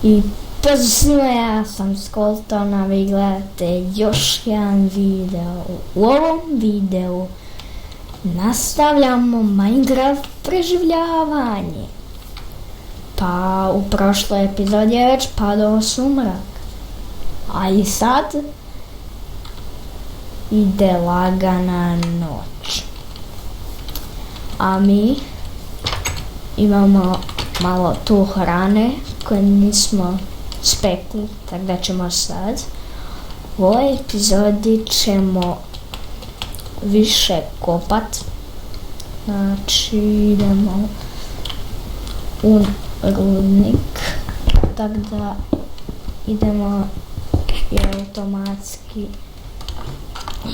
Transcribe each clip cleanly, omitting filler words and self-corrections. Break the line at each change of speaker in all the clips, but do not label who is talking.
I pozdrav svima, ja sam Skolton, a vi gledate još jedan video. U ovom videu nastavljamo Minecraft preživljavanje. Pa u prošloj epizodi je već padao sumrak. A i sad ide lagana noć. A mi imamo malo tu hrane koje nismo spekli, tako da ćemo sad u ovoj epizodi ćemo više kopat. Znači idemo u rudnik, tako da idemo i automatski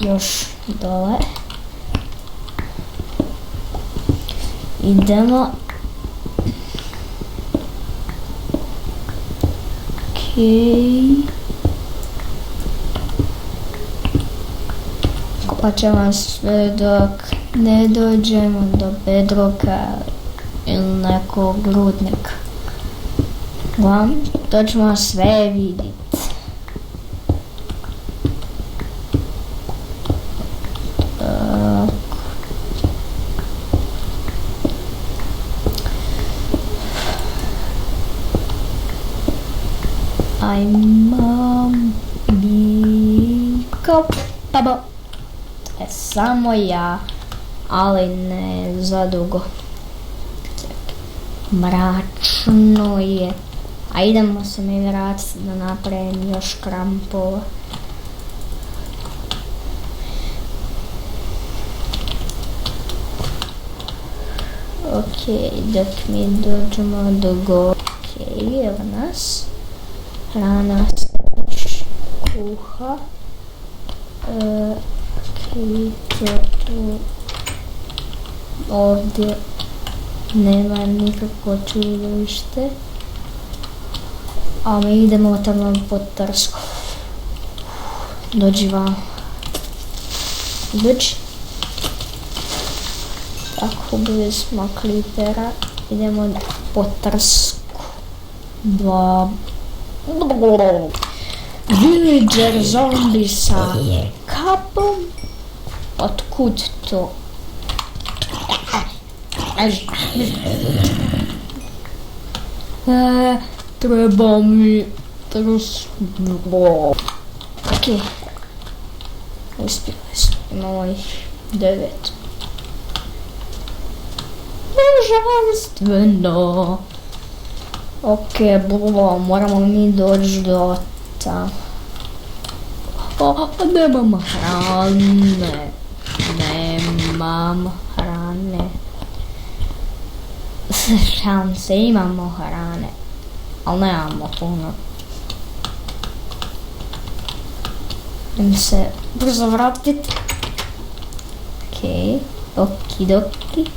još dole. Idemo. Kopat ćemo sve dok ne dođemo do bedroka ili nekog rudnika. Uglavnom, to ćemo sve vidjeti. To je samo ja, ali ne zadugo. Mračno je. A idemo se mi vratiti da napravim još krampova. Ok, dok mi dođemo do gore. Ok, evo nas. Hrana se kuha. Tu ovdje nema nikakvo čudovište, a mi idemo tamo podršku. Dođi vam. Dođi. Tako blizu smo klipera, idemo podršku. Villager zombi sa kapom. Otkud to? Treba mi ok. Uspjeli smo. Imamo ih 9. Žalostveno. Ok, moramo mi doći do tamo. Nemam hrane. Šalim se, imamo hrane, ali nemamo puno. Idem se brzo vratiti. Ok, okidoki.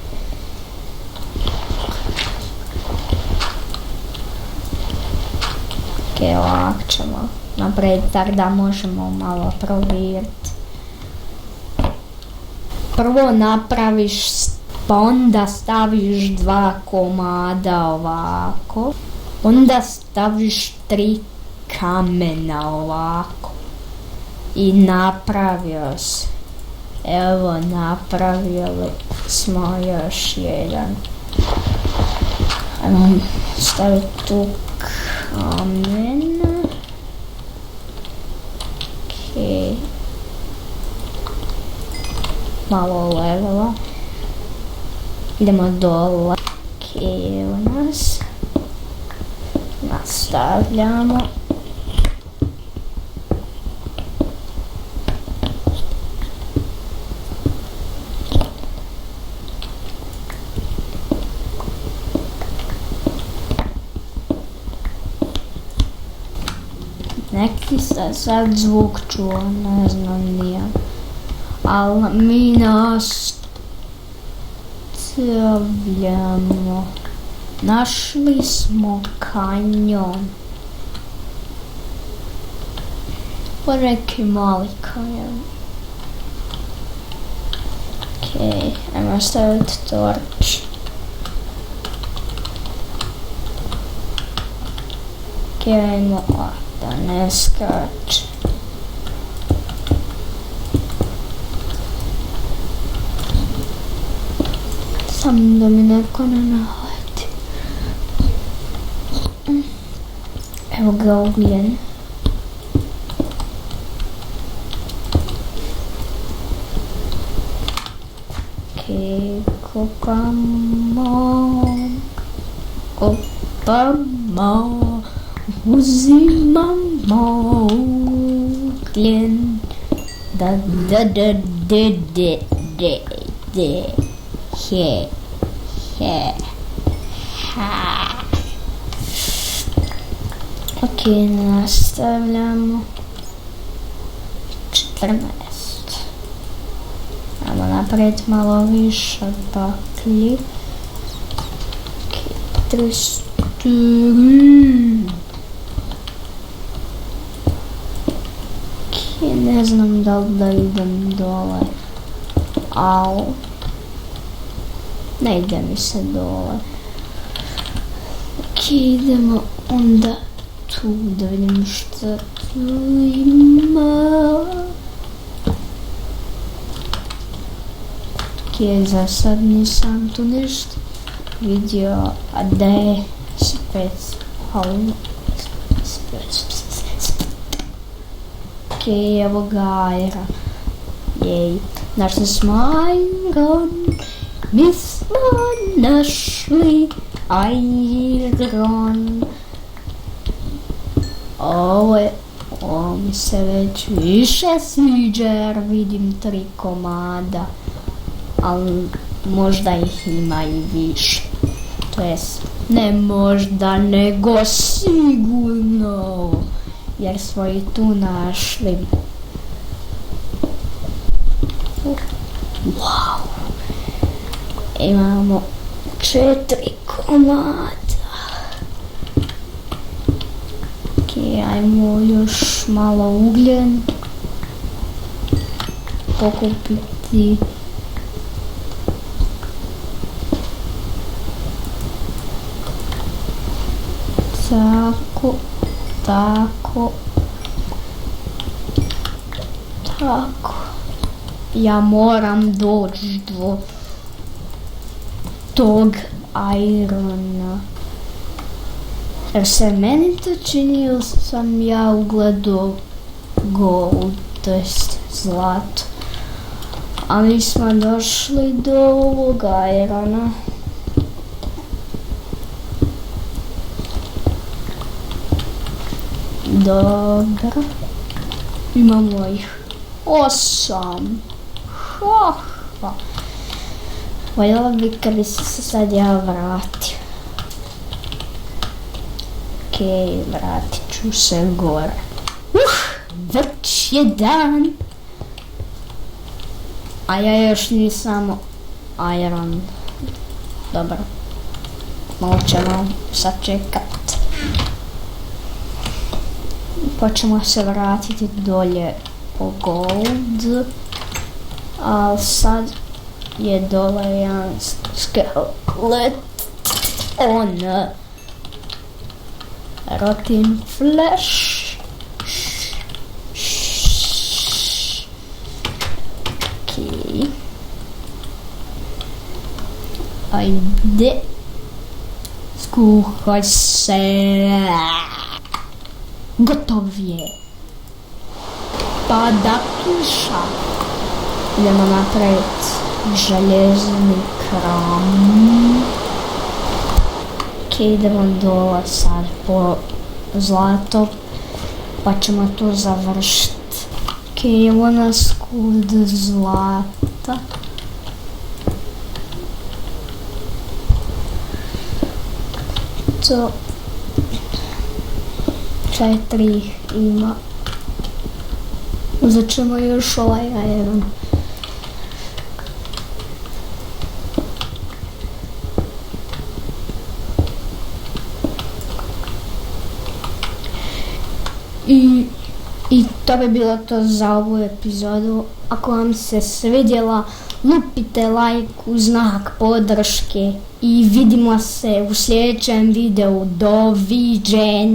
Ok, ovako ćemo napraviti tako da možemo malo provjeriti. Prvo napraviš, pa onda staviš 2 komada ovako. Onda staviš 3 kamena ovako. I napravio se. Evo, napravili smo još jedan. Ajmo staviti tu kamen. Ok. Malo levela. Idemo dole. Ok, evo nas. Nastavljamo. Neki se sad zvuk čuo, ne znam nije. Ali mi nastavljamo. Našli smo kanjon. Po neki mali kanjon. Ok, ajmo staviti torč. Ajmo da ne skače. Samo da mi neko ne naleti. Evo ga ugljen. Kopamo, uzimamo ugljen, da, he, ha. Ok, nastavljamo. 14. Ajmo napraviti malo više baklji. Ok, 33. Ok, ne znam da li da idem dole. Au. Ne ide mi se dole. Ok, idemo onda tu da vidim što tu ima. Ok, za sad nisam tu ništa vidio, a da je spec. Ok, evo ga Iron. Jej, našli smo Iron. Mi smo našli Iron. Ovo mi se već više sviđa jer vidim 3 komada. Ali možda ih ima i više. To jest, ne možda, nego sigurno. Jer smo i tu našli. Wow. Imamo 4 komada. Ok, ajmo još malo ugljen. Pokupiti. Tako. Ja moram doći do tog Irona. Jer se meni to čini ili sam ja ugledao gold, to jest zlato. A mi smo došli do ovog Irona. Dobro. Imamo ih 8. Voljela bi kad bi se sad ja vratio. Ok, vratit ću se gore. Već je dan. A ja još nisam Iron. Dobro. Malo ćemo sačekat. Pa ćemo se vratiti dolje po gold. Ali sad je dole jedan skelet. Rotten flash. Ok. Ajde. Skuhaj se. Gotov je. Pada kiša. Idemo napraviti željezni kram. Ok, idemo dole sad po zlato. Pa ćemo to završiti. Ok, evo nas kod zlata. To 4 ima. Uzet ćemo još ovaj Iron. I to bi bilo to za ovu epizodu. Ako vam se svidjela, lupite lajk, znak podrške i vidimo se u sljedećem videu. Doviđenja!